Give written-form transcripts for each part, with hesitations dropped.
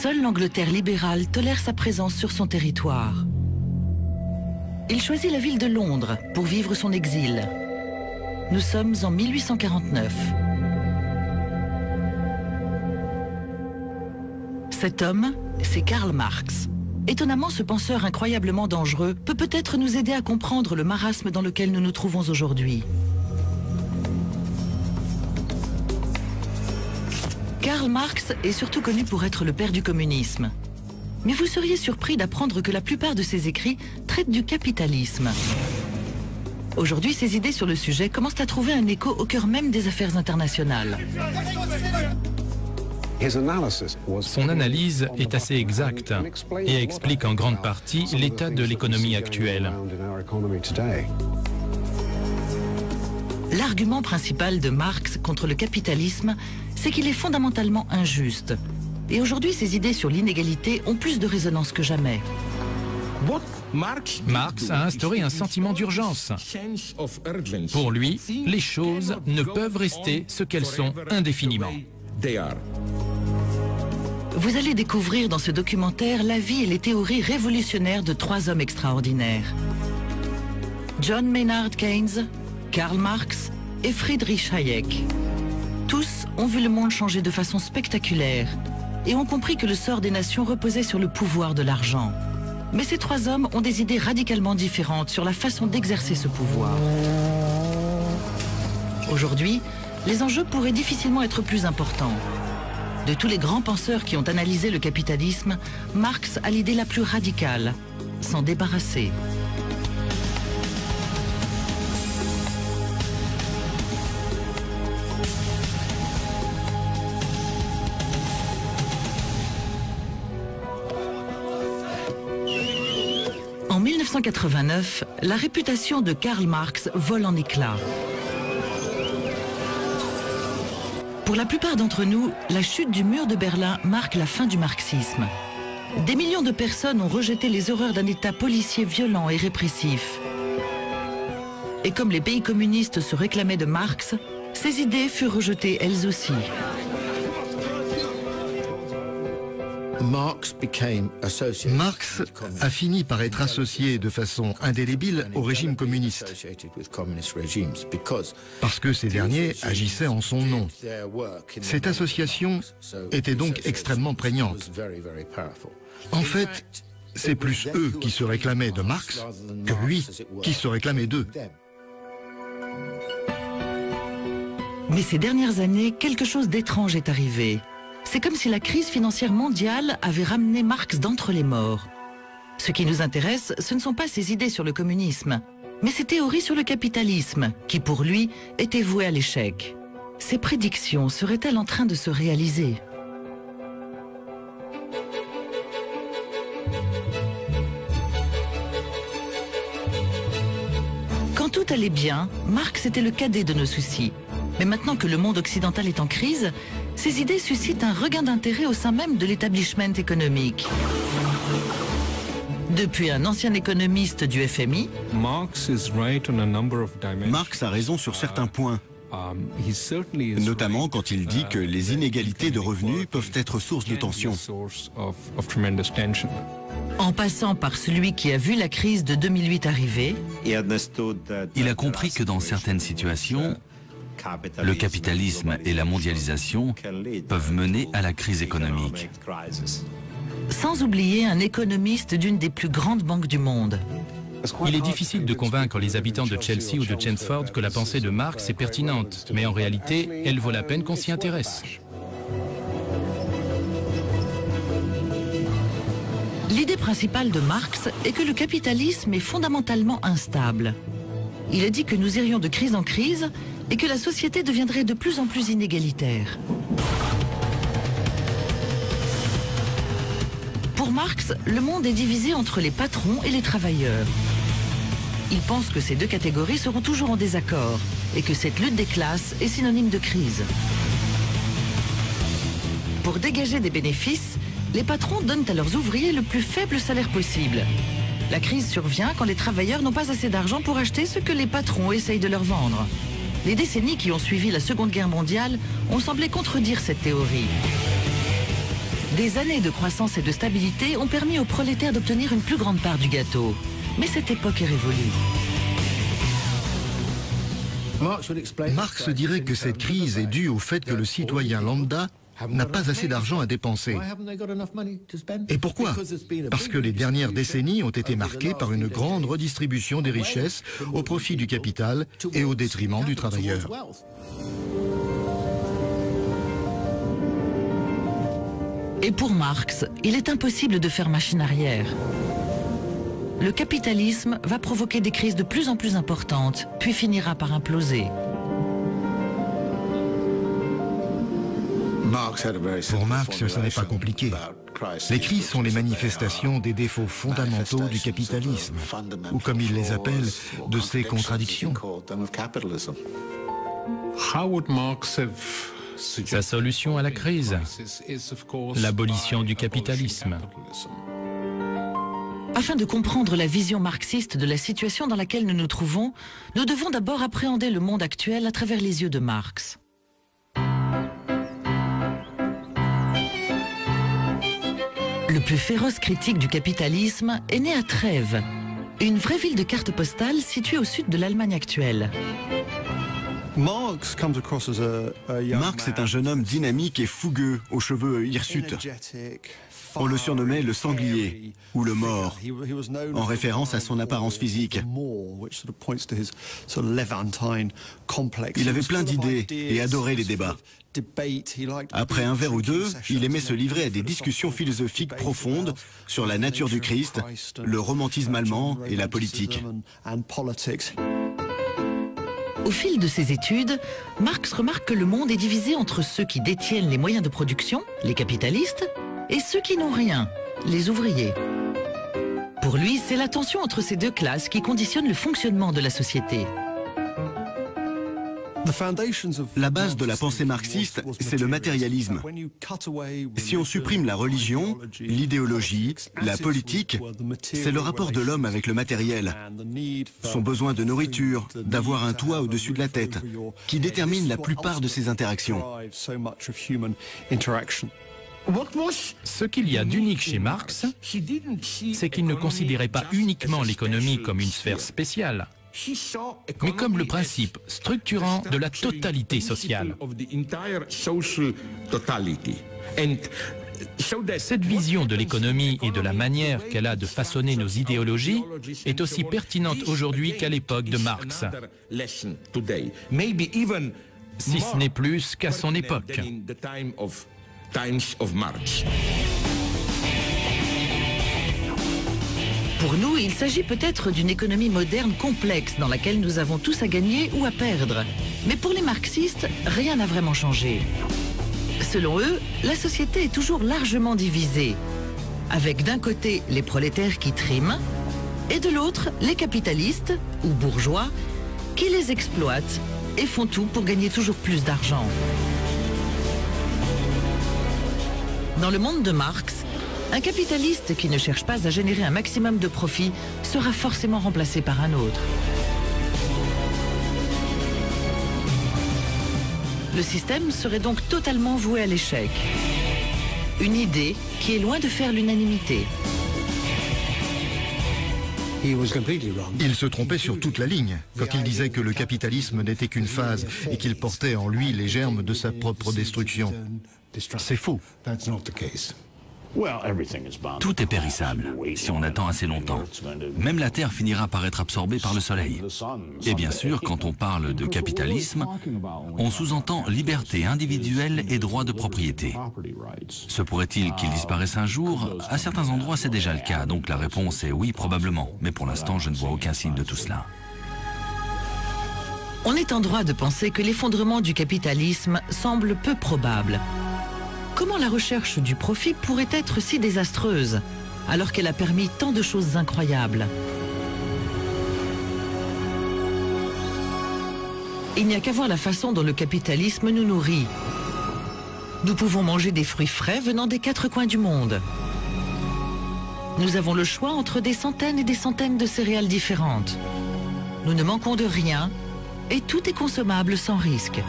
Seule l'Angleterre libérale tolère sa présence sur son territoire. Il choisit la ville de Londres pour vivre son exil. Nous sommes en 1849. Cet homme, c'est Karl Marx. Étonnamment, ce penseur incroyablement dangereux peut peut-être nous aider à comprendre le marasme dans lequel nous nous trouvons aujourd'hui. Karl Marx est surtout connu pour être le père du communisme. Mais vous seriez surpris d'apprendre que la plupart de ses écrits traitent du capitalisme. Aujourd'hui, ses idées sur le sujet commencent à trouver un écho au cœur même des affaires internationales. Son analyse est assez exacte et explique en grande partie l'état de l'économie actuelle. L'argument principal de Marx contre le capitalisme, c'est qu'il est fondamentalement injuste. Et aujourd'hui, ses idées sur l'inégalité ont plus de résonance que jamais. Marx a instauré un sentiment d'urgence. Pour lui, les choses ne peuvent rester ce qu'elles sont indéfiniment. Vous allez découvrir dans ce documentaire la vie et les théories révolutionnaires de trois hommes extraordinaires. John Maynard Keynes, Karl Marx et Friedrich Hayek. Tous ont vu le monde changer de façon spectaculaire et ont compris que le sort des nations reposait sur le pouvoir de l'argent. Mais ces trois hommes ont des idées radicalement différentes sur la façon d'exercer ce pouvoir. Aujourd'hui, les enjeux pourraient difficilement être plus importants. De tous les grands penseurs qui ont analysé le capitalisme, Marx a l'idée la plus radicale, s'en débarrasser. En 1989, la réputation de Karl Marx vole en éclats. Pour la plupart d'entre nous, la chute du mur de Berlin marque la fin du marxisme. Des millions de personnes ont rejeté les horreurs d'un État policier violent et répressif. Et comme les pays communistes se réclamaient de Marx, ses idées furent rejetées elles aussi. Marx a fini par être associé de façon indélébile au régime communiste, parce que ces derniers agissaient en son nom. Cette association était donc extrêmement prégnante. En fait, c'est plus eux qui se réclamaient de Marx que lui qui se réclamait d'eux. Mais ces dernières années, quelque chose d'étrange est arrivé. C'est comme si la crise financière mondiale avait ramené Marx d'entre les morts. Ce qui nous intéresse, ce ne sont pas ses idées sur le communisme, mais ses théories sur le capitalisme, qui pour lui étaient vouées à l'échec. Ses prédictions seraient-elles en train de se réaliser ? Quand tout allait bien, Marx était le cadet de nos soucis. Mais maintenant que le monde occidental est en crise, ces idées suscitent un regain d'intérêt au sein même de l'établissement économique. Depuis un ancien économiste du FMI, Marx a raison sur certains points, notamment quand il dit que les inégalités de revenus peuvent être source de tension. en passant par celui qui a vu la crise de 2008 arriver, il a compris que dans certaines situations, le capitalisme et la mondialisation peuvent mener à la crise économique. sans oublier un économiste d'une des plus grandes banques du monde. Il est difficile de convaincre les habitants de Chelsea ou de Chelmsford que la pensée de Marx est pertinente, mais en réalité, elle vaut la peine qu'on s'y intéresse. L'idée principale de Marx est que le capitalisme est fondamentalement instable. Il a dit que nous irions de crise en crise et que la société deviendrait de plus en plus inégalitaire. Pour Marx, le monde est divisé entre les patrons et les travailleurs. Il pense que ces deux catégories seront toujours en désaccord et que cette lutte des classes est synonyme de crise. Pour dégager des bénéfices, les patrons donnent à leurs ouvriers le plus faible salaire possible. La crise survient quand les travailleurs n'ont pas assez d'argent pour acheter ce que les patrons essayent de leur vendre. Les décennies qui ont suivi la Seconde Guerre mondiale ont semblé contredire cette théorie. Des années de croissance et de stabilité ont permis aux prolétaires d'obtenir une plus grande part du gâteau. Mais cette époque est révolue. Marx dirait que cette crise est due au fait que le citoyen lambda n'a pas assez d'argent à dépenser. Et pourquoi? Parce que les dernières décennies ont été marquées par une grande redistribution des richesses au profit du capital et au détriment du travailleur. Et pour Marx, il est impossible de faire machine arrière. Le capitalisme va provoquer des crises de plus en plus importantes, puis finira par imploser. Pour Marx, ce n'est pas compliqué. Les crises sont les manifestations des défauts fondamentaux du capitalisme, ou comme il les appelle, de ses contradictions. Sa solution à la crise, l'abolition du capitalisme. Afin de comprendre la vision marxiste de la situation dans laquelle nous nous trouvons, nous devons d'abord appréhender le monde actuel à travers les yeux de Marx. Le plus féroce critique du capitalisme est né à Trèves, une vraie ville de carte postale située au sud de l'Allemagne actuelle. Marx est un jeune homme dynamique et fougueux, aux cheveux hirsutes. On le surnommait le sanglier ou le mort, en référence à son apparence physique. Il avait plein d'idées et adorait les débats. Après un verre ou deux, il aimait se livrer à des discussions philosophiques profondes sur la nature du Christ, le romantisme allemand et la politique. Au fil de ses études, Marx remarque que le monde est divisé entre ceux qui détiennent les moyens de production, les capitalistes, et ceux qui n'ont rien, les ouvriers. Pour lui, c'est la tension entre ces deux classes qui conditionne le fonctionnement de la société. La base de la pensée marxiste, c'est le matérialisme. Si on supprime la religion, l'idéologie, la politique, c'est le rapport de l'homme avec le matériel, son besoin de nourriture, d'avoir un toit au-dessus de la tête, qui détermine la plupart de ses interactions. Ce qu'il y a d'unique chez Marx, c'est qu'il ne considérait pas uniquement l'économie comme une sphère spéciale, mais comme le principe structurant de la totalité sociale. Cette vision de l'économie et de la manière qu'elle a de façonner nos idéologies est aussi pertinente aujourd'hui qu'à l'époque de Marx, si ce n'est plus qu'à son époque. Pour nous, il s'agit peut-être d'une économie moderne complexe dans laquelle nous avons tous à gagner ou à perdre. Mais pour les marxistes, rien n'a vraiment changé. Selon eux, la société est toujours largement divisée, avec d'un côté les prolétaires qui triment, et de l'autre les capitalistes, ou bourgeois, qui les exploitent et font tout pour gagner toujours plus d'argent. Dans le monde de Marx, un capitaliste qui ne cherche pas à générer un maximum de profit sera forcément remplacé par un autre. Le système serait donc totalement voué à l'échec. Une idée qui est loin de faire l'unanimité. Il se trompait sur toute la ligne quand il disait que le capitalisme n'était qu'une phase et qu'il portait en lui les germes de sa propre destruction. C'est faux. Tout est périssable, si on attend assez longtemps. Même la Terre finira par être absorbée par le Soleil. Et bien sûr, quand on parle de capitalisme, on sous-entend liberté individuelle et droit de propriété. Se pourrait-il qu'il disparaisse un jour? À certains endroits, c'est déjà le cas, donc la réponse est oui, probablement. Mais pour l'instant, je ne vois aucun signe de tout cela. On est en droit de penser que l'effondrement du capitalisme semble peu probable. Comment la recherche du profit pourrait être si désastreuse, alors qu'elle a permis tant de choses incroyables? Il n'y a qu'à voir la façon dont le capitalisme nous nourrit. Nous pouvons manger des fruits frais venant des 4 coins du monde. Nous avons le choix entre des centaines et des centaines de céréales différentes. Nous ne manquons de rien et tout est consommable sans risque.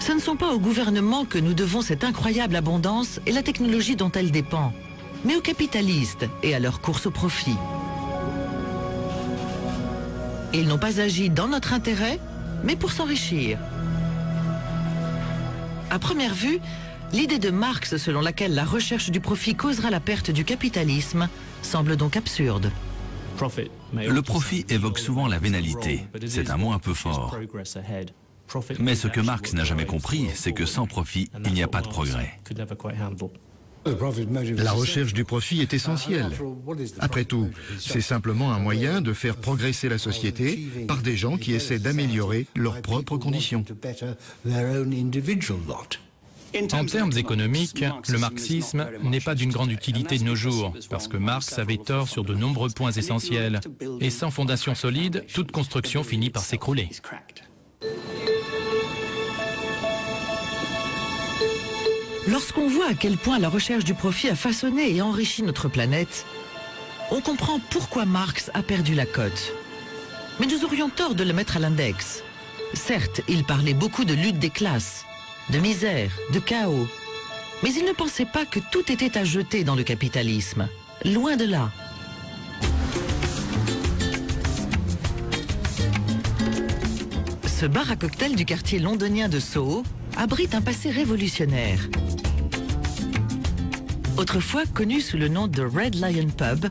Ce ne sont pas au gouvernement que nous devons cette incroyable abondance et la technologie dont elle dépend, mais aux capitalistes et à leur course au profit. Ils n'ont pas agi dans notre intérêt, mais pour s'enrichir. À première vue, l'idée de Marx selon laquelle la recherche du profit causera la perte du capitalisme semble donc absurde. Le profit évoque souvent la vénalité. C'est un mot un peu fort. Mais ce que Marx n'a jamais compris, c'est que sans profit, il n'y a pas de progrès. La recherche du profit est essentielle. Après tout, c'est simplement un moyen de faire progresser la société par des gens qui essaient d'améliorer leurs propres conditions. En termes économiques, le marxisme n'est pas d'une grande utilité de nos jours, parce que Marx avait tort sur de nombreux points essentiels. Et sans fondation solide, toute construction finit par s'écrouler. Lorsqu'on voit à quel point la recherche du profit a façonné et enrichi notre planète, on comprend pourquoi Marx a perdu la cote. Mais nous aurions tort de le mettre à l'index. Certes, il parlait beaucoup de lutte des classes, de misère, de chaos. Mais il ne pensait pas que tout était à jeter dans le capitalisme. Loin de là. Ce bar à cocktail du quartier londonien de Soho abrite un passé révolutionnaire. Autrefois connu sous le nom de Red Lion Pub,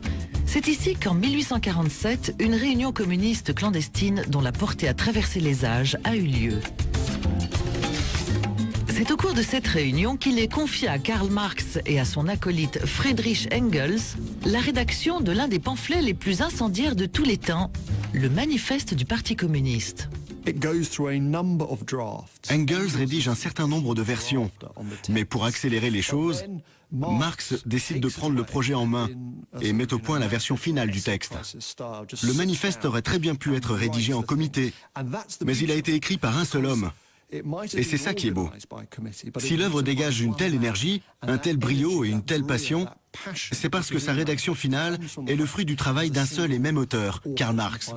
c'est ici qu'en 1847, une réunion communiste clandestine dont la portée a traversé les âges a eu lieu. C'est au cours de cette réunion qu'il est confié à Karl Marx et à son acolyte Friedrich Engels la rédaction de l'un des pamphlets les plus incendiaires de tous les temps, le Manifeste du Parti communiste. Engels rédige un certain nombre de versions, mais pour accélérer les choses, Marx décide de prendre le projet en main et met au point la version finale du texte. Le manifeste aurait très bien pu être rédigé en comité, mais il a été écrit par un seul homme. Et c'est ça qui est beau. Si l'œuvre dégage une telle énergie, un tel brio et une telle passion, c'est parce que sa rédaction finale est le fruit du travail d'un seul et même auteur, Karl Marx.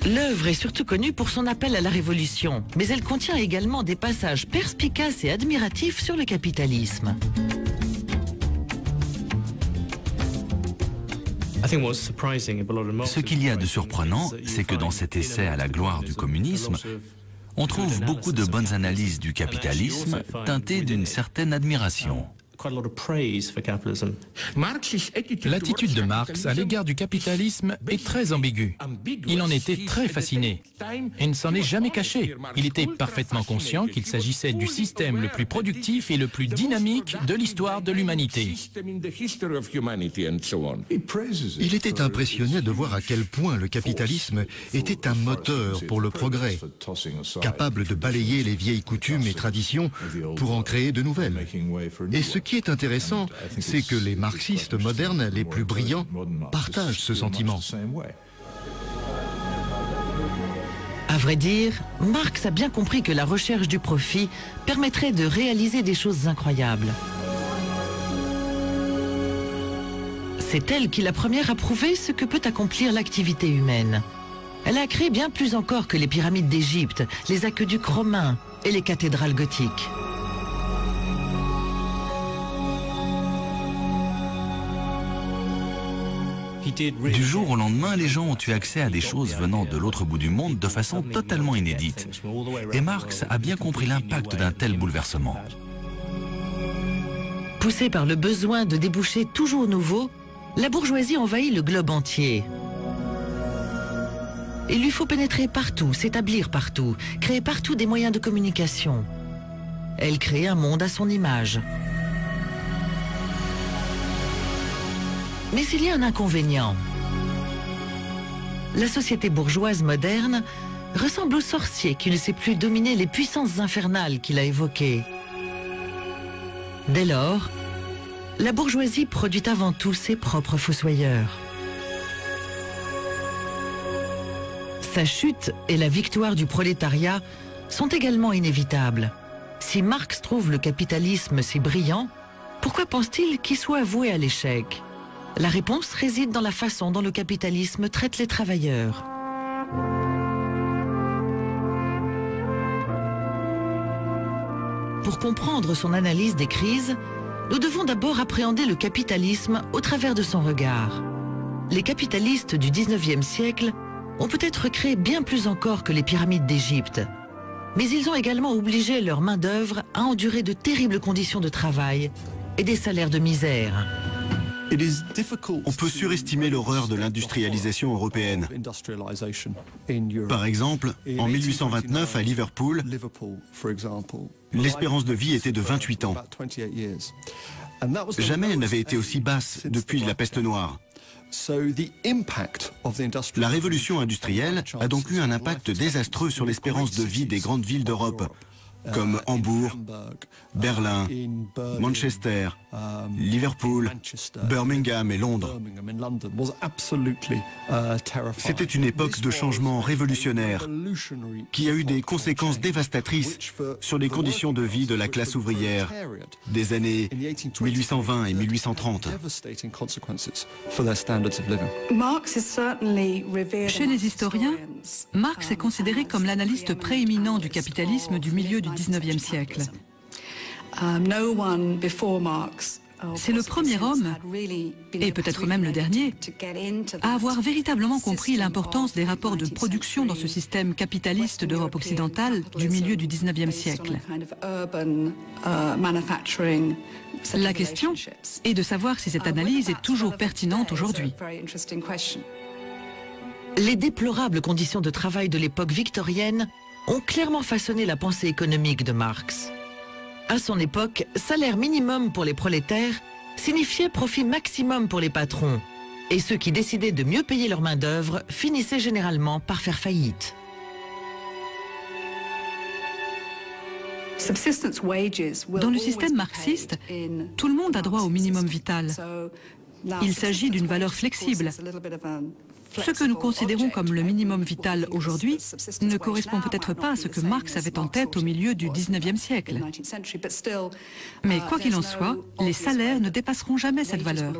L'œuvre est surtout connue pour son appel à la révolution, mais elle contient également des passages perspicaces et admiratifs sur le capitalisme. Ce qu'il y a de surprenant, c'est que dans cet essai à la gloire du communisme, on trouve beaucoup de bonnes analyses du capitalisme teintées d'une certaine admiration. L'attitude de Marx à l'égard du capitalisme est très ambiguë. Il en était très fasciné et ne s'en est jamais caché. Il était parfaitement conscient qu'il s'agissait du système le plus productif et le plus dynamique de l'histoire de l'humanité. Il était impressionné de voir à quel point le capitalisme était un moteur pour le progrès, capable de balayer les vieilles coutumes et traditions pour en créer de nouvelles. Et ce qui est intéressant, c'est que les marxistes modernes les plus brillants partagent ce sentiment. À vrai dire, Marx a bien compris que la recherche du profit permettrait de réaliser des choses incroyables. C'est elle qui la première a prouvé ce que peut accomplir l'activité humaine. Elle a créé bien plus encore que les pyramides d'Égypte, les aqueducs romains et les cathédrales gothiques. Du jour au lendemain, les gens ont eu accès à des choses venant de l'autre bout du monde de façon totalement inédite. Et Marx a bien compris l'impact d'un tel bouleversement. Poussée par le besoin de débouchés toujours nouveaux, la bourgeoisie envahit le globe entier. Il lui faut pénétrer partout, s'établir partout, créer partout des moyens de communication. Elle crée un monde à son image. Mais il y a un inconvénient. La société bourgeoise moderne ressemble au sorcier qui ne sait plus dominer les puissances infernales qu'il a évoquées. Dès lors, la bourgeoisie produit avant tout ses propres fossoyeurs. Sa chute et la victoire du prolétariat sont également inévitables. Si Marx trouve le capitalisme si brillant, pourquoi pense-t-il qu'il soit voué à l'échec ? La réponse réside dans la façon dont le capitalisme traite les travailleurs. Pour comprendre son analyse des crises, nous devons d'abord appréhender le capitalisme au travers de son regard. Les capitalistes du 19e siècle ont peut-être créé bien plus encore que les pyramides d'Égypte, mais ils ont également obligé leur main-d'œuvre à endurer de terribles conditions de travail et des salaires de misère. On peut surestimer l'horreur de l'industrialisation européenne. Par exemple, en 1829 à Liverpool, l'espérance de vie était de 28 ans. Jamais elle n'avait été aussi basse depuis la peste noire. La révolution industrielle a donc eu un impact désastreux sur l'espérance de vie des grandes villes d'Europe, comme Hambourg, Berlin, Manchester, Liverpool, Birmingham et Londres. C'était une époque de changement révolutionnaire qui a eu des conséquences dévastatrices sur les conditions de vie de la classe ouvrière des années 1820 et 1830. Chez les historiens, Marx est considéré comme l'analyste prééminent du capitalisme du milieu du 19e siècle. C'est le premier homme, et peut-être même le dernier, à avoir véritablement compris l'importance des rapports de production dans ce système capitaliste d'Europe occidentale du milieu du 19e siècle. La question est de savoir si cette analyse est toujours pertinente aujourd'hui. Les déplorables conditions de travail de l'époque victorienne ont clairement façonné la pensée économique de Marx. À son époque, salaire minimum pour les prolétaires signifiait profit maximum pour les patrons, et ceux qui décidaient de mieux payer leur main-d'œuvre finissaient généralement par faire faillite. Dans le système marxiste, tout le monde a droit au minimum vital. Il s'agit d'une valeur flexible. Ce que nous considérons comme le minimum vital aujourd'hui ne correspond peut-être pas à ce que Marx avait en tête au milieu du 19e siècle. Mais quoi qu'il en soit, les salaires ne dépasseront jamais cette valeur.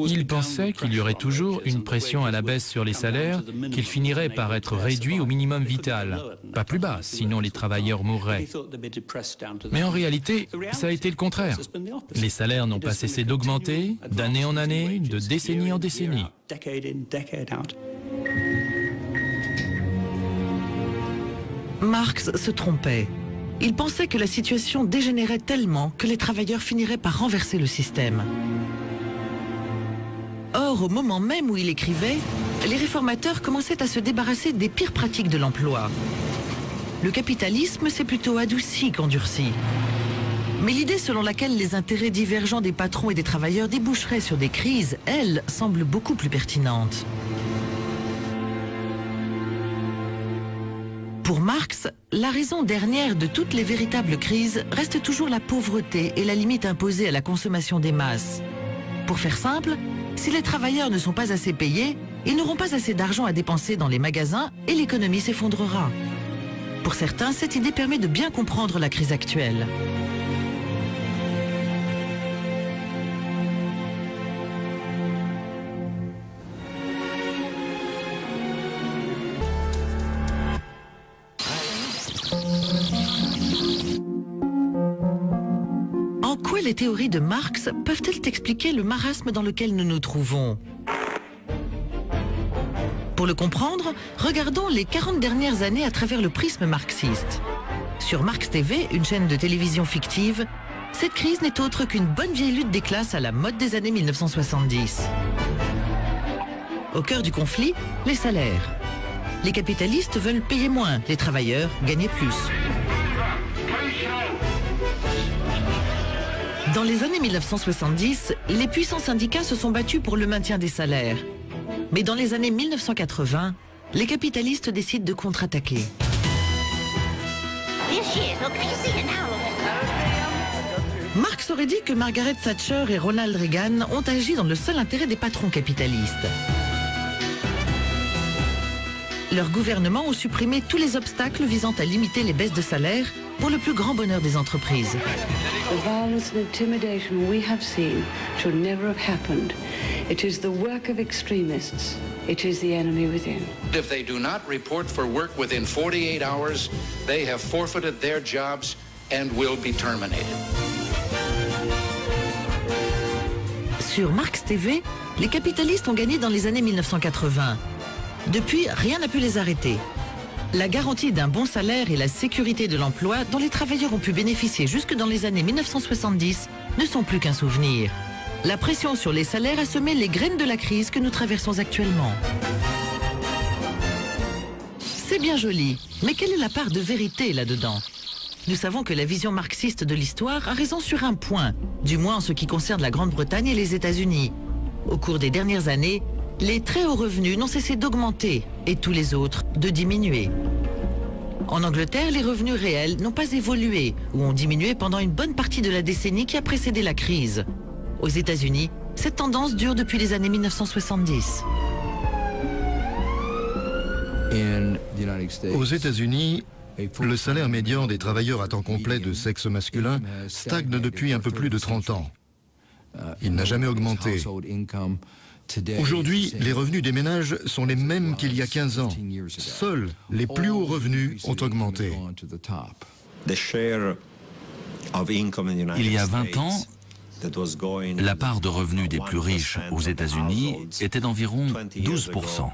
Il pensait qu'il y aurait toujours une pression à la baisse sur les salaires, qu'ils finiraient par être réduits au minimum vital. Pas plus bas, sinon les travailleurs mourraient. Mais en réalité, ça a été le contraire. Les salaires n'ont pas cessé d'augmenter, d'année en année, de décennie en décennie. Marx se trompait. Il pensait que la situation dégénérait tellement que les travailleurs finiraient par renverser le système. Or, au moment même où il écrivait, les réformateurs commençaient à se débarrasser des pires pratiques de l'emploi. Le capitalisme s'est plutôt adouci qu'endurci. Mais l'idée selon laquelle les intérêts divergents des patrons et des travailleurs déboucheraient sur des crises, elle, semble beaucoup plus pertinente. Pour Marx, la raison dernière de toutes les véritables crises reste toujours la pauvreté et la limite imposée à la consommation des masses. Pour faire simple, si les travailleurs ne sont pas assez payés, ils n'auront pas assez d'argent à dépenser dans les magasins et l'économie s'effondrera. Pour certains, cette idée permet de bien comprendre la crise actuelle. En quoi les théories de Marx peuvent-elles expliquer le marasme dans lequel nous nous trouvons? Pour le comprendre, regardons les 40 dernières années à travers le prisme marxiste. Sur Marx TV, une chaîne de télévision fictive, cette crise n'est autre qu'une bonne vieille lutte des classes à la mode des années 1970. Au cœur du conflit, les salaires. Les capitalistes veulent payer moins, les travailleurs gagner plus. Dans les années 1970, les puissants syndicats se sont battus pour le maintien des salaires. Mais dans les années 1980, les capitalistes décident de contre-attaquer. Marx aurait dit que Margaret Thatcher et Ronald Reagan ont agi dans le seul intérêt des patrons capitalistes. Leurs gouvernements ont supprimé tous les obstacles visant à limiter les baisses de salaire pour le plus grand bonheur des entreprises. The violence and intimidation we have seen should never have happened. It is the work of extremists. It is the enemy within. If they do not report for work within 48 hours, they have forfeited their jobs and will be terminated. Sur Marx TV, les capitalistes ont gagné dans les années 1980. Depuis, rien n'a pu les arrêter. La garantie d'un bon salaire et la sécurité de l'emploi dont les travailleurs ont pu bénéficier jusque dans les années 1970 ne sont plus qu'un souvenir. La pression sur les salaires a semé les graines de la crise que nous traversons actuellement. C'est bien joli, mais quelle est la part de vérité là-dedans? Nous savons que la vision marxiste de l'histoire a raison sur un point, du moins en ce qui concerne la Grande-Bretagne et les États-Unis. Au cours des dernières années, les très hauts revenus n'ont cessé d'augmenter et tous les autres de diminuer. En Angleterre, les revenus réels n'ont pas évolué ou ont diminué pendant une bonne partie de la décennie qui a précédé la crise. Aux États-Unis, cette tendance dure depuis les années 1970. Aux États-Unis, le salaire médian des travailleurs à temps complet de sexe masculin stagne depuis un peu plus de 30 ans. Il n'a jamais augmenté. Aujourd'hui, les revenus des ménages sont les mêmes qu'il y a 15 ans. Seuls les plus hauts revenus ont augmenté. Il y a 20 ans, la part de revenus des plus riches aux États-Unis était d'environ 12%.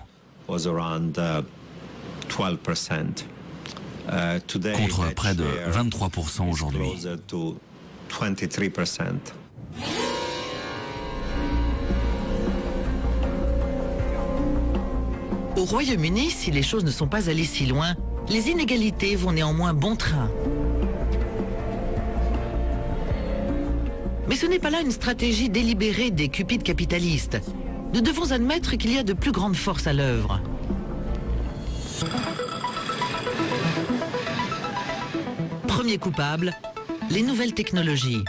Contre près de 23% aujourd'hui. Au Royaume-Uni, si les choses ne sont pas allées si loin, les inégalités vont néanmoins bon train. Mais ce n'est pas là une stratégie délibérée des cupides capitalistes. Nous devons admettre qu'il y a de plus grandes forces à l'œuvre. Premier coupable, les nouvelles technologies.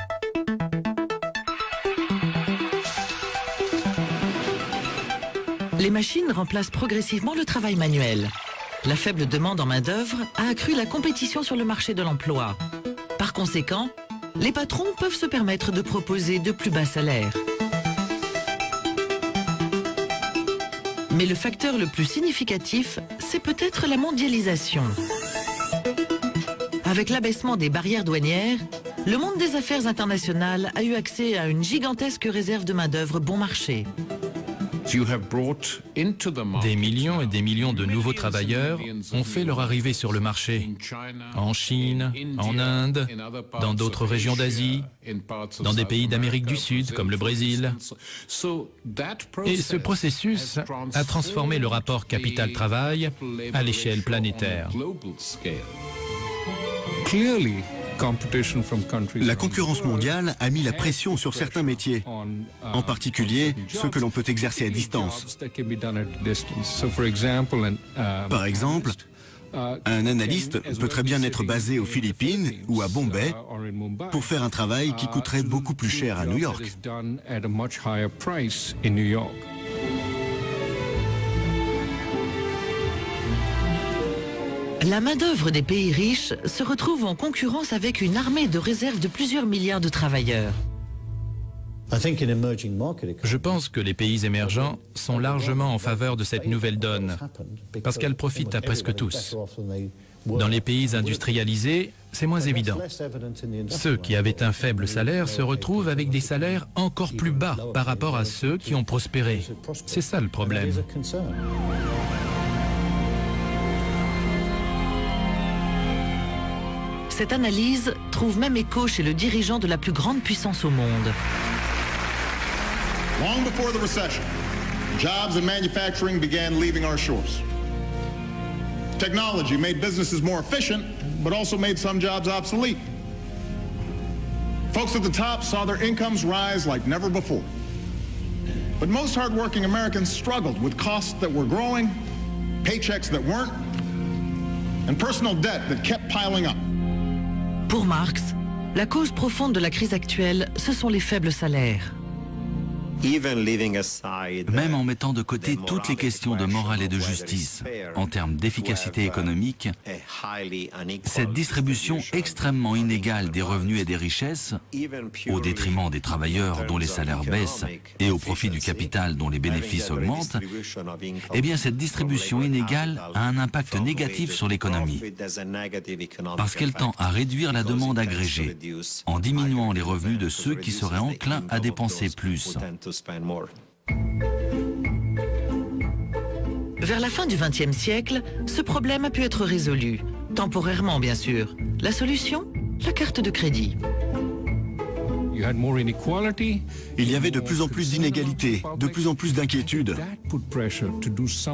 Les machines remplacent progressivement le travail manuel. La faible demande en main-d'œuvre a accru la compétition sur le marché de l'emploi. Par conséquent, les patrons peuvent se permettre de proposer de plus bas salaires. Mais le facteur le plus significatif, c'est peut-être la mondialisation. Avec l'abaissement des barrières douanières, le monde des affaires internationales a eu accès à une gigantesque réserve de main-d'œuvre bon marché. Des millions et des millions de nouveaux travailleurs ont fait leur arrivée sur le marché, en Chine, en Inde, dans d'autres régions d'Asie, dans des pays d'Amérique du Sud comme le Brésil. Et ce processus a transformé le rapport capital-travail à l'échelle planétaire. La concurrence mondiale a mis la pression sur certains métiers, en particulier ceux que l'on peut exercer à distance. Par exemple, un analyste peut très bien être basé aux Philippines ou à Bombay pour faire un travail qui coûterait beaucoup plus cher à New York. La main-d'œuvre des pays riches se retrouve en concurrence avec une armée de réserve de plusieurs milliards de travailleurs. Je pense que les pays émergents sont largement en faveur de cette nouvelle donne, parce qu'elle profite à presque tous. Dans les pays industrialisés, c'est moins évident. Ceux qui avaient un faible salaire se retrouvent avec des salaires encore plus bas par rapport à ceux qui ont prospéré. C'est ça le problème. Cette analyse trouve même écho chez le dirigeant de la plus grande puissance au monde. Long before the recession, jobs in manufacturing began leaving our shores. Technology made businesses more efficient, but also made some jobs obsolete. Folks at the top saw their incomes rise like never before. But most hardworking Americans struggled with costs that were growing, paychecks that weren't, and personal debt that kept piling up. Pour Marx, la cause profonde de la crise actuelle, ce sont les faibles salaires. Même en mettant de côté toutes les questions de morale et de justice, en termes d'efficacité économique, cette distribution extrêmement inégale des revenus et des richesses, au détriment des travailleurs dont les salaires baissent et au profit du capital dont les bénéfices augmentent, eh bien cette distribution inégale a un impact négatif sur l'économie, parce qu'elle tend à réduire la demande agrégée, en diminuant les revenus de ceux qui seraient enclins à dépenser plus. Vers la fin du XXe siècle, ce problème a pu être résolu, temporairement bien sûr. La solution ? La carte de crédit. Il y avait de plus en plus d'inégalités, de plus en plus d'inquiétudes.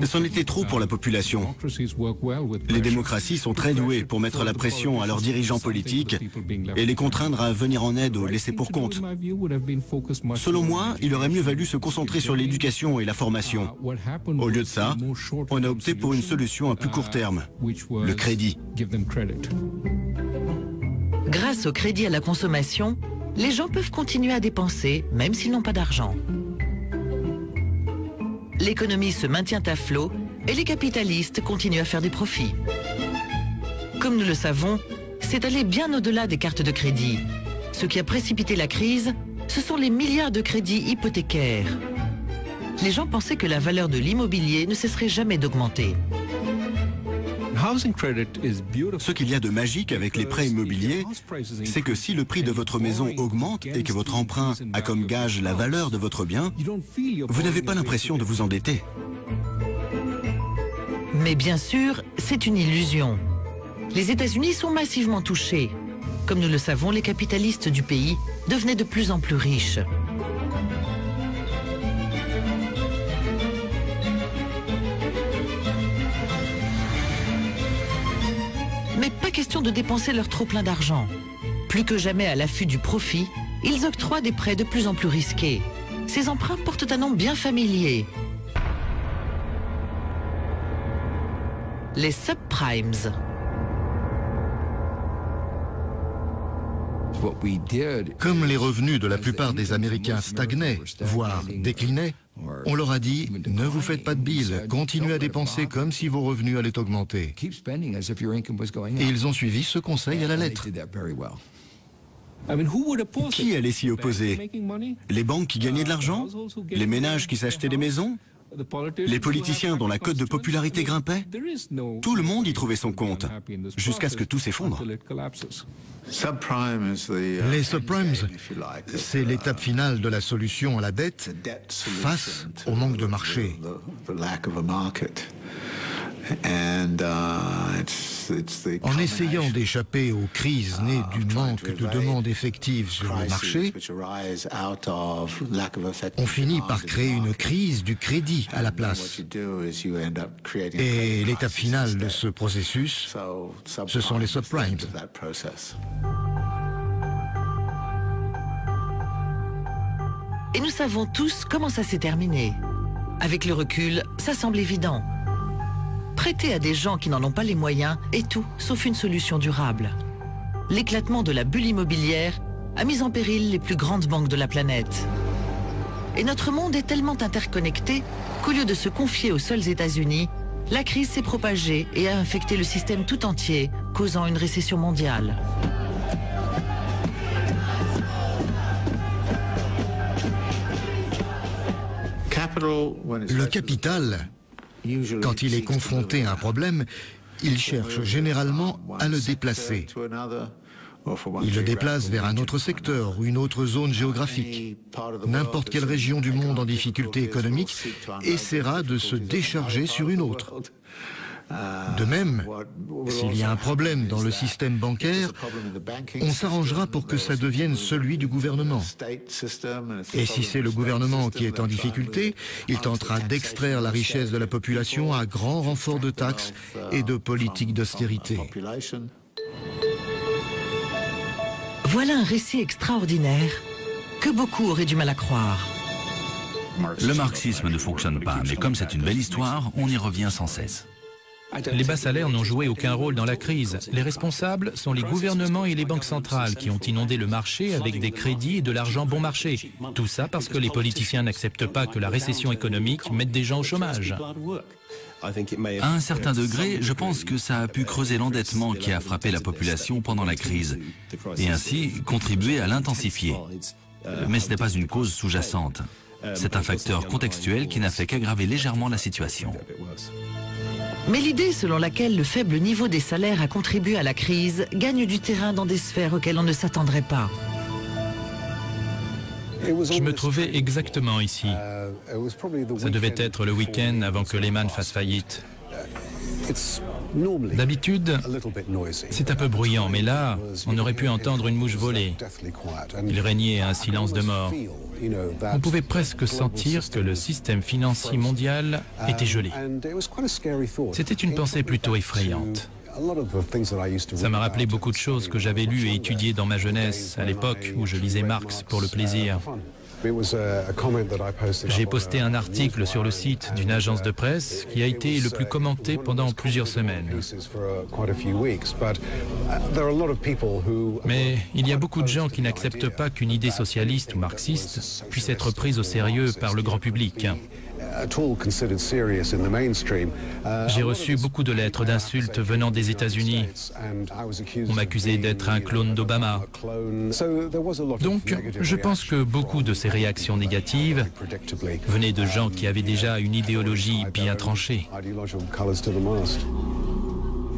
C'en était trop pour la population. Les démocraties sont très douées pour mettre la pression à leurs dirigeants politiques et les contraindre à venir en aide aux laissés-pour-compte. Selon moi, il aurait mieux valu se concentrer sur l'éducation et la formation. Au lieu de ça, on a opté pour une solution à plus court terme, le crédit. Grâce au crédit à la consommation, les gens peuvent continuer à dépenser, même s'ils n'ont pas d'argent. L'économie se maintient à flot et les capitalistes continuent à faire des profits. Comme nous le savons, c'est allé bien au-delà des cartes de crédit. Ce qui a précipité la crise, ce sont les milliards de crédits hypothécaires. Les gens pensaient que la valeur de l'immobilier ne cesserait jamais d'augmenter. Ce qu'il y a de magique avec les prêts immobiliers, c'est que si le prix de votre maison augmente et que votre emprunt a comme gage la valeur de votre bien, vous n'avez pas l'impression de vous endetter. Mais bien sûr, c'est une illusion. Les États-Unis sont massivement touchés. Comme nous le savons, les capitalistes du pays devenaient de plus en plus riches. Mais pas question de dépenser leur trop-plein d'argent. Plus que jamais à l'affût du profit, ils octroient des prêts de plus en plus risqués. Ces emprunts portent un nom bien familier. Les subprimes. Comme les revenus de la plupart des Américains stagnaient, voire déclinaient, on leur a dit « Ne vous faites pas de bile, continuez à dépenser comme si vos revenus allaient augmenter ». Et ils ont suivi ce conseil à la lettre. Qui allait s'y opposer? Les banques qui gagnaient de l'argent? Les ménages qui s'achetaient des maisons? Les politiciens dont la cote de popularité grimpait? Tout le monde y trouvait son compte, jusqu'à ce que tout s'effondre. Les subprimes, c'est l'étape finale de la solution à la dette face au manque de marché. En essayant d'échapper aux crises nées du manque de demande effective sur le marché, on finit par créer une crise du crédit à la place. Et l'étape finale de ce processus, ce sont les subprimes. Et nous savons tous comment ça s'est terminé. Avec le recul, ça semble évident. Prêter à des gens qui n'en ont pas les moyens est tout sauf une solution durable. L'éclatement de la bulle immobilière a mis en péril les plus grandes banques de la planète. Et notre monde est tellement interconnecté qu'au lieu de se confier aux seuls États-Unis, la crise s'est propagée et a infecté le système tout entier, causant une récession mondiale. Le capital, quand il est confronté à un problème, il cherche généralement à le déplacer. Il le déplace vers un autre secteur ou une autre zone géographique. N'importe quelle région du monde en difficulté économique essaiera de se décharger sur une autre. De même, s'il y a un problème dans le système bancaire, on s'arrangera pour que ça devienne celui du gouvernement. Et si c'est le gouvernement qui est en difficulté, il tentera d'extraire la richesse de la population à grand renfort de taxes et de politiques d'austérité. Voilà un récit extraordinaire que beaucoup auraient du mal à croire. Le marxisme ne fonctionne pas, mais comme c'est une belle histoire, on y revient sans cesse. Les bas salaires n'ont joué aucun rôle dans la crise. Les responsables sont les gouvernements et les banques centrales qui ont inondé le marché avec des crédits et de l'argent bon marché. Tout ça parce que les politiciens n'acceptent pas que la récession économique mette des gens au chômage. À un certain degré, je pense que ça a pu creuser l'endettement qui a frappé la population pendant la crise et ainsi contribuer à l'intensifier. Mais ce n'est pas une cause sous-jacente. C'est un facteur contextuel qui n'a fait qu'aggraver légèrement la situation. Mais l'idée selon laquelle le faible niveau des salaires a contribué à la crise gagne du terrain dans des sphères auxquelles on ne s'attendrait pas. Je me trouvais exactement ici. Ça devait être le week-end avant que Lehman fasse faillite. D'habitude, c'est un peu bruyant, mais là, on aurait pu entendre une mouche voler. Il régnait un silence de mort. On pouvait presque sentir que le système financier mondial était gelé. C'était une pensée plutôt effrayante. Ça m'a rappelé beaucoup de choses que j'avais lues et étudiées dans ma jeunesse, à l'époque où je lisais Marx pour le plaisir. J'ai posté un article sur le site d'une agence de presse qui a été le plus commenté pendant plusieurs semaines. Mais il y a beaucoup de gens qui n'acceptent pas qu'une idée socialiste ou marxiste puisse être prise au sérieux par le grand public. J'ai reçu beaucoup de lettres d'insultes venant des États-Unis. On m'accusait d'être un clone d'Obama. Donc, je pense que beaucoup de ces réactions négatives venaient de gens qui avaient déjà une idéologie bien tranchée.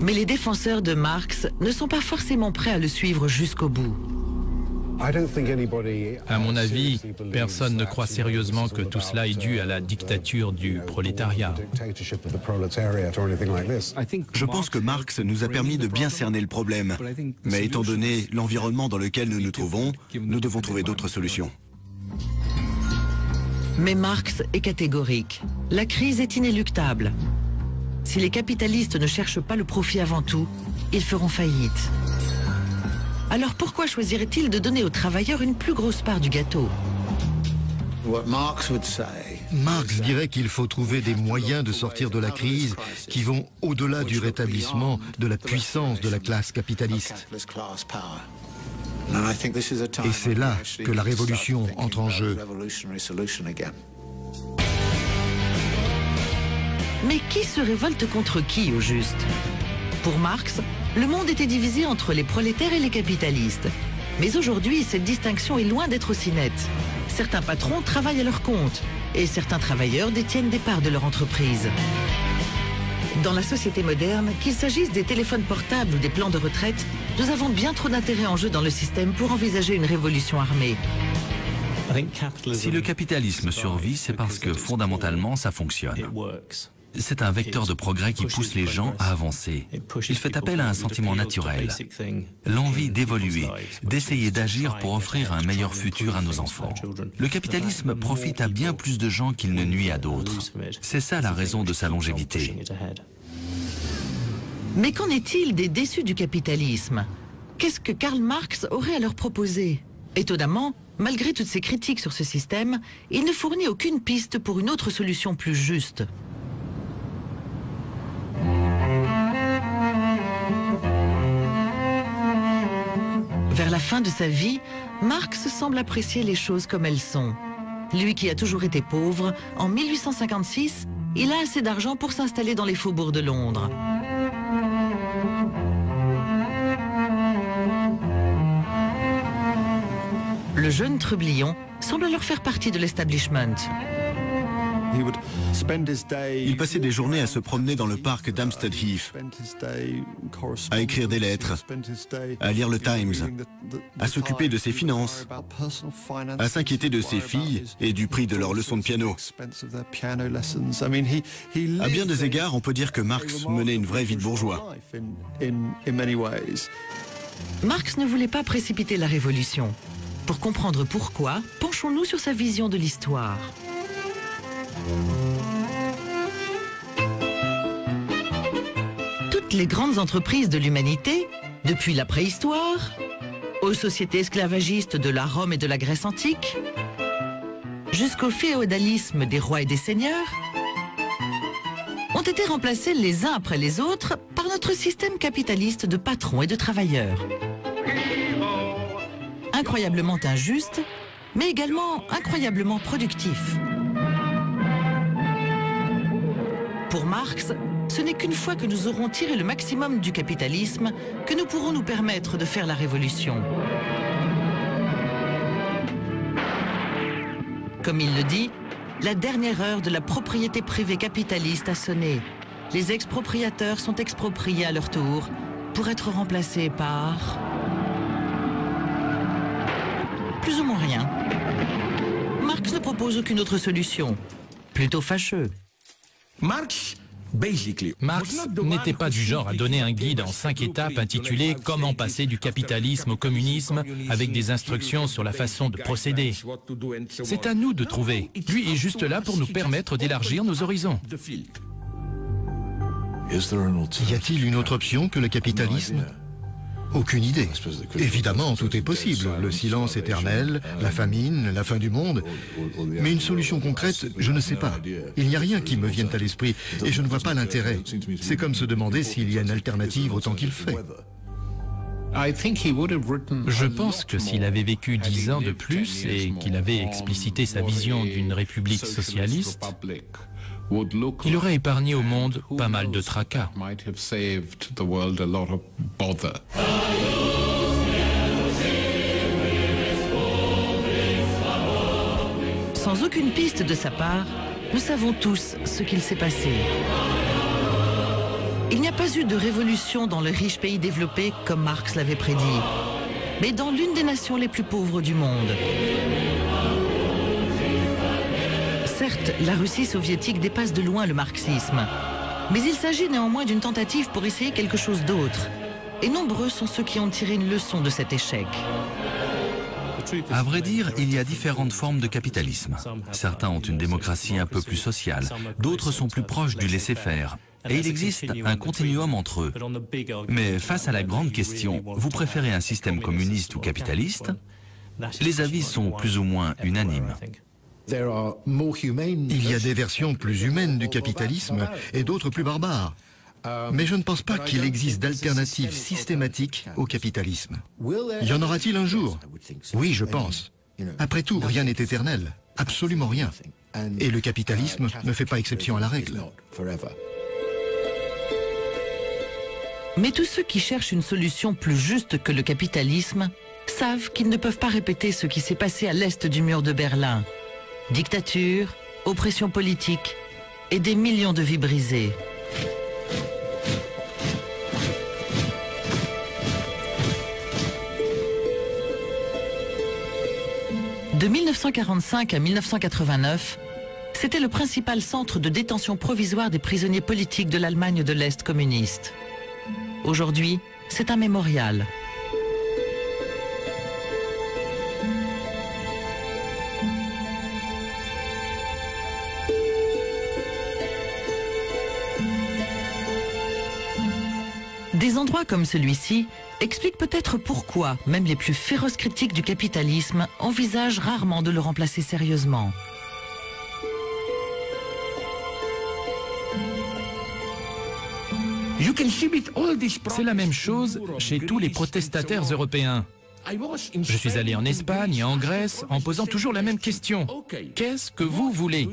Mais les défenseurs de Marx ne sont pas forcément prêts à le suivre jusqu'au bout. À mon avis, personne ne croit sérieusement que tout cela est dû à la dictature du prolétariat. Je pense que Marx nous a permis de bien cerner le problème. Mais étant donné l'environnement dans lequel nous nous trouvons, nous devons trouver d'autres solutions. Mais Marx est catégorique. La crise est inéluctable. Si les capitalistes ne cherchent pas le profit avant tout, ils feront faillite. Alors pourquoi choisirait-il de donner aux travailleurs une plus grosse part du gâteau? Marx dirait qu'il faut trouver des moyens de sortir de la crise qui vont au-delà du rétablissement de la puissance de la classe capitaliste. Et c'est là que la révolution entre en jeu. Mais qui se révolte contre qui au juste? Pour Marx, le monde était divisé entre les prolétaires et les capitalistes. Mais aujourd'hui, cette distinction est loin d'être aussi nette. Certains patrons travaillent à leur compte et certains travailleurs détiennent des parts de leur entreprise. Dans la société moderne, qu'il s'agisse des téléphones portables ou des plans de retraite, nous avons bien trop d'intérêt en jeu dans le système pour envisager une révolution armée. Si le capitalisme survit, c'est parce que fondamentalement ça fonctionne. C'est un vecteur de progrès qui pousse les gens à avancer. Il fait appel à un sentiment naturel, l'envie d'évoluer, d'essayer d'agir pour offrir un meilleur futur à nos enfants. Le capitalisme profite à bien plus de gens qu'il ne nuit à d'autres. C'est ça la raison de sa longévité. Mais qu'en est-il des déçus du capitalisme? Qu'est-ce que Karl Marx aurait à leur proposer? Étonnamment, malgré toutes ses critiques sur ce système, il ne fournit aucune piste pour une autre solution plus juste. Vers la fin de sa vie, Marx semble apprécier les choses comme elles sont. Lui qui a toujours été pauvre, en 1856, il a assez d'argent pour s'installer dans les faubourgs de Londres. Le jeune Trublion semble alors faire partie de l'establishment. Il passait des journées à se promener dans le parc d'Hampstead Heath, à écrire des lettres, à lire le Times, à s'occuper de ses finances, à s'inquiéter de ses filles et du prix de leurs leçons de piano. À bien des égards, on peut dire que Marx menait une vraie vie de bourgeois. Marx ne voulait pas précipiter la révolution. Pour comprendre pourquoi, penchons-nous sur sa vision de l'histoire. Toutes les grandes entreprises de l'humanité, depuis la préhistoire, aux sociétés esclavagistes de la Rome et de la Grèce antique, jusqu'au féodalisme des rois et des seigneurs, ont été remplacés les uns après les autres par notre système capitaliste de patrons et de travailleurs. Incroyablement injuste, mais également incroyablement productif. Pour Marx, ce n'est qu'une fois que nous aurons tiré le maximum du capitalisme que nous pourrons nous permettre de faire la révolution. Comme il le dit, la dernière heure de la propriété privée capitaliste a sonné. Les expropriateurs sont expropriés à leur tour pour être remplacés par... plus ou moins rien. Marx ne propose aucune autre solution. Plutôt fâcheux. Marx n'était pas du genre à donner un guide en 5 étapes intitulé « Comment passer du capitalisme au communisme » avec des instructions sur la façon de procéder. C'est à nous de trouver. Lui est juste là pour nous permettre d'élargir nos horizons. Y a-t-il une autre option que le capitalisme ? Aucune idée. Évidemment, tout est possible. Le silence éternel, la famine, la fin du monde. Mais une solution concrète, je ne sais pas. Il n'y a rien qui me vienne à l'esprit et je ne vois pas l'intérêt. C'est comme se demander s'il y a une alternative au temps qu'il fait. Je pense que s'il avait vécu 10 ans de plus et qu'il avait explicité sa vision d'une république socialiste, il aurait épargné au monde pas mal de tracas. Sans aucune piste de sa part, nous savons tous ce qu'il s'est passé. Il n'y a pas eu de révolution dans le riche pays développé comme Marx l'avait prédit, mais dans l'une des nations les plus pauvres du monde. Certes, la Russie soviétique dépasse de loin le marxisme, mais il s'agit néanmoins d'une tentative pour essayer quelque chose d'autre. Et nombreux sont ceux qui ont tiré une leçon de cet échec. À vrai dire, il y a différentes formes de capitalisme. Certains ont une démocratie un peu plus sociale, d'autres sont plus proches du laisser-faire. Et il existe un continuum entre eux. Mais face à la grande question, vous préférez un système communiste ou capitaliste? Les avis sont plus ou moins unanimes. Il y a des versions plus humaines du capitalisme et d'autres plus barbares. Mais je ne pense pas qu'il existe d'alternative systématique au capitalisme. Y en aura-t-il un jour? Oui, je pense. Après tout, rien n'est éternel. Absolument rien. Et le capitalisme ne fait pas exception à la règle. Mais tous ceux qui cherchent une solution plus juste que le capitalisme savent qu'ils ne peuvent pas répéter ce qui s'est passé à l'est du mur de Berlin. Dictature, oppression politique et des millions de vies brisées. De 1945 à 1989, c'était le principal centre de détention provisoire des prisonniers politiques de l'Allemagne de l'Est communiste. Aujourd'hui, c'est un mémorial. Des endroits comme celui-ci expliquent peut-être pourquoi même les plus féroces critiques du capitalisme envisagent rarement de le remplacer sérieusement. C'est la même chose chez tous les protestataires européens. Je suis allé en Espagne et en Grèce en posant toujours la même question. Qu'est-ce que vous voulez?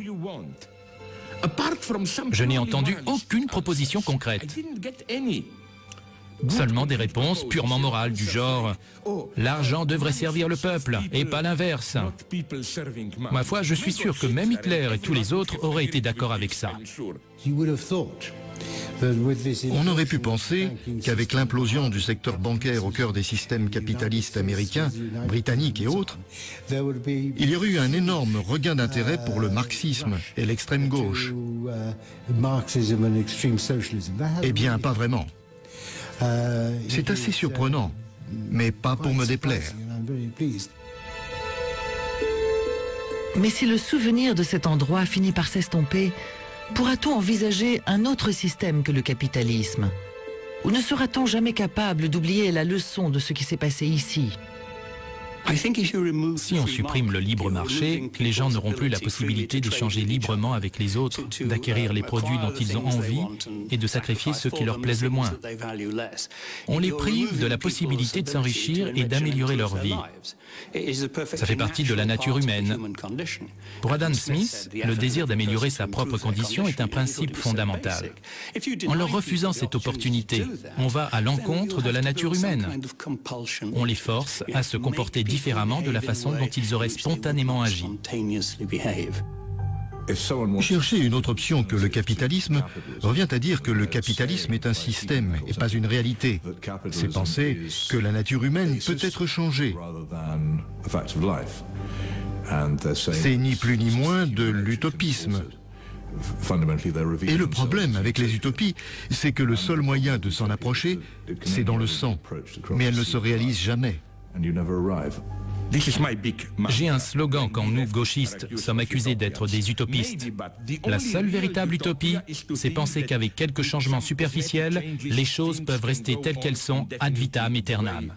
Je n'ai entendu aucune proposition concrète. Seulement des réponses purement morales du genre « L'argent devrait servir le peuple et pas l'inverse ». Ma foi, je suis sûr que même Hitler et tous les autres auraient été d'accord avec ça. On aurait pu penser qu'avec l'implosion du secteur bancaire au cœur des systèmes capitalistes américains, britanniques et autres, il y aurait eu un énorme regain d'intérêt pour le marxisme et l'extrême gauche. Eh bien, pas vraiment. C'est assez surprenant, mais pas pour me déplaire. Mais si le souvenir de cet endroit finit par s'estomper, pourra-t-on envisager un autre système que le capitalisme? Ou ne sera-t-on jamais capable d'oublier la leçon de ce qui s'est passé ici? Si on supprime le libre marché, les gens n'auront plus la possibilité d'échanger librement avec les autres, d'acquérir les produits dont ils ont envie et de sacrifier ceux qui leur plaisent le moins. On les prive de la possibilité de s'enrichir et d'améliorer leur vie. Ça fait partie de la nature humaine. Pour Adam Smith, le désir d'améliorer sa propre condition est un principe fondamental. En leur refusant cette opportunité, on va à l'encontre de la nature humaine. On les force à se comporter différemment de la façon dont ils auraient spontanément agi. Chercher une autre option que le capitalisme revient à dire que le capitalisme est un système et pas une réalité. C'est penser que la nature humaine peut être changée. C'est ni plus ni moins de l'utopisme. Et le problème avec les utopies, c'est que le seul moyen de s'en approcher, c'est dans le sang. Mais elles ne se réalisent jamais. J'ai un slogan quand nous, gauchistes, sommes accusés d'être des utopistes. La seule véritable utopie, c'est penser qu'avec quelques changements superficiels, les choses peuvent rester telles qu'elles sont ad vitam aeternam.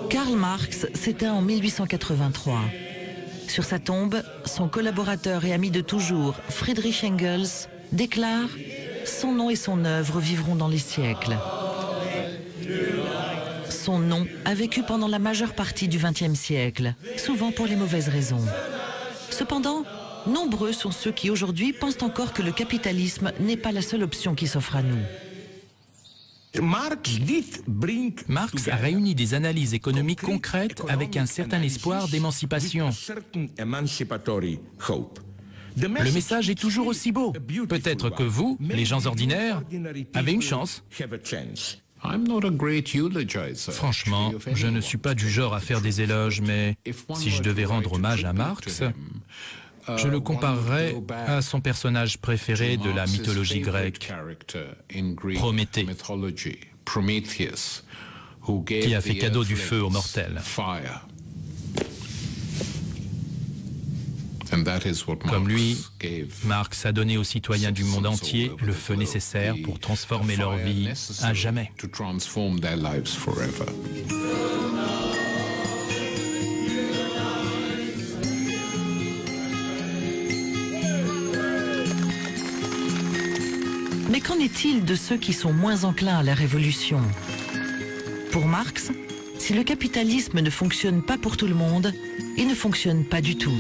Karl Marx s'éteint en 1883. Sur sa tombe, son collaborateur et ami de toujours, Friedrich Engels, déclare « Son nom et son œuvre vivront dans les siècles ». Son nom a vécu pendant la majeure partie du XXe siècle, souvent pour les mauvaises raisons. Cependant, nombreux sont ceux qui aujourd'hui pensent encore que le capitalisme n'est pas la seule option qui s'offre à nous. Marx a réuni des analyses économiques concrètes avec un certain espoir d'émancipation. Le message est toujours aussi beau. Peut-être que vous, les gens ordinaires, avez une chance. Franchement, je ne suis pas du genre à faire des éloges, mais si je devais rendre hommage à Marx, je le comparerais à son personnage préféré de la mythologie grecque, Prométhée, qui a fait cadeau du feu aux mortels. Comme lui, Marx a donné aux citoyens du monde entier le feu nécessaire pour transformer leur vie à jamais. Mais qu'en est-il de ceux qui sont moins enclins à la révolution? Pour Marx, si le capitalisme ne fonctionne pas pour tout le monde, il ne fonctionne pas du tout.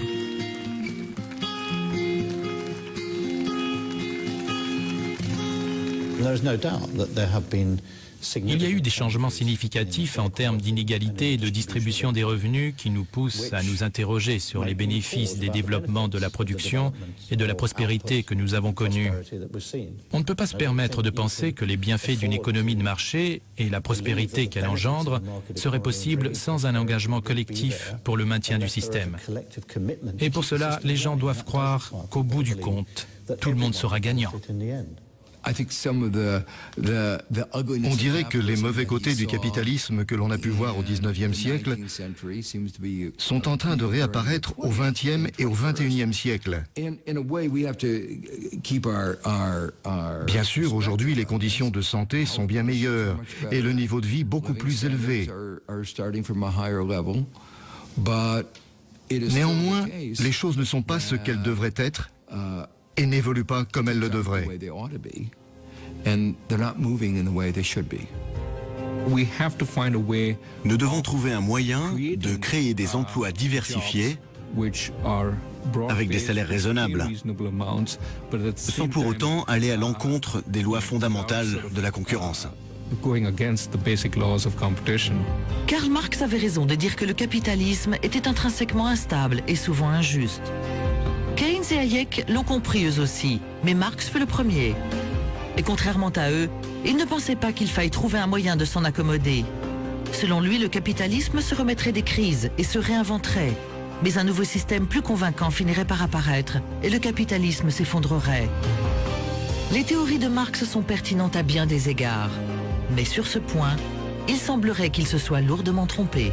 Il y a eu des changements significatifs en termes d'inégalité et de distribution des revenus qui nous poussent à nous interroger sur les bénéfices des développements de la production et de la prospérité que nous avons connus. On ne peut pas se permettre de penser que les bienfaits d'une économie de marché et la prospérité qu'elle engendre seraient possibles sans un engagement collectif pour le maintien du système. Et pour cela, les gens doivent croire qu'au bout du compte, tout le monde sera gagnant. On dirait que les mauvais côtés du capitalisme que l'on a pu voir au XIXe siècle sont en train de réapparaître au XXe et au XXIe siècle. Bien sûr, aujourd'hui, les conditions de santé sont bien meilleures et le niveau de vie beaucoup plus élevé. Néanmoins, les choses ne sont pas ce qu'elles devraient être et n'évoluent pas comme elles le devraient. Nous devons trouver un moyen de créer des emplois diversifiés avec des salaires raisonnables, sans pour autant aller à l'encontre des lois fondamentales de la concurrence. Karl Marx avait raison de dire que le capitalisme était intrinsèquement instable et souvent injuste. Keynes et Hayek l'ont compris eux aussi, mais Marx fut le premier. Et contrairement à eux, il ne pensait pas qu'il faille trouver un moyen de s'en accommoder. Selon lui, le capitalisme se remettrait des crises et se réinventerait. Mais un nouveau système plus convaincant finirait par apparaître et le capitalisme s'effondrerait. Les théories de Marx sont pertinentes à bien des égards. Mais sur ce point, il semblerait qu'il se soit lourdement trompé.